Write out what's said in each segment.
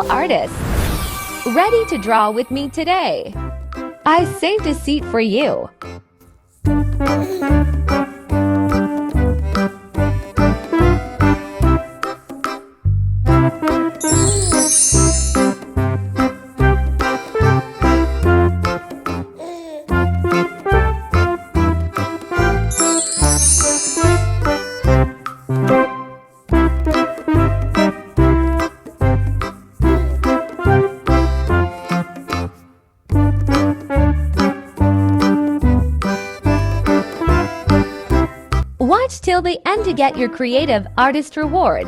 artist. Ready to draw with me today? I saved a seat for you. Watch till the end to get your creative artist reward.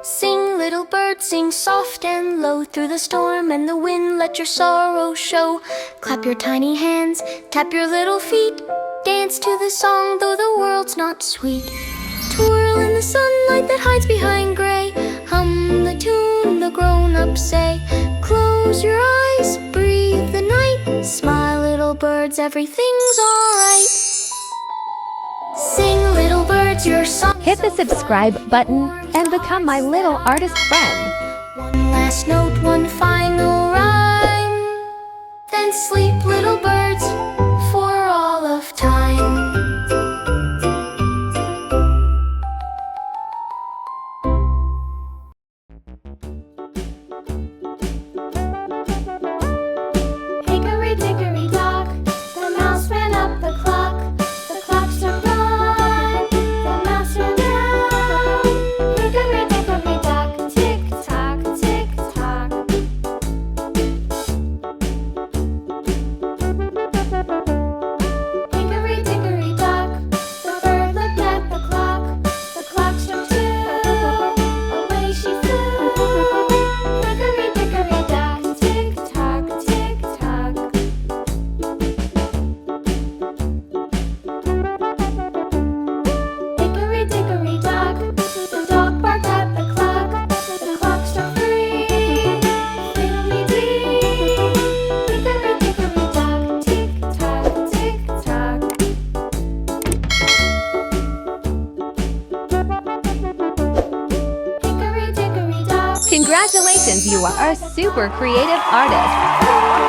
Sing, little bird, sing soft and low. Through the storm and the wind, let your sorrow show. Clap your tiny hands, tap your little feet. Dance to the song, though the world's not sweet. Twirl in the sunlight that hides behind gray. Hum the tune the grown-ups say. Close your eyes, breathe the night. Smile, little birds, everything's alright. Sing, little birds, your song. Hit the subscribe button and become my little artist friend. One last note, one final rhyme. Then sleep, little birds, for all of time. Hickory dickory dock, the mouse ran up the clock. The clock struck one, the mouse ran down. Hickory dickory dock, tick tock, tick tock. Hickory dickory dock, the bird looked at the clock. The clock struck two, away she flew. Hickory dickory dock, tick tock, tick tock. Hickory dickory dock, the dog barked at the clock. The clock struck three, fiddly-dee. Hickory dickory dock, tick tock, tick tock. Hickory dickory dock. Congratulations, you are a super creative artist.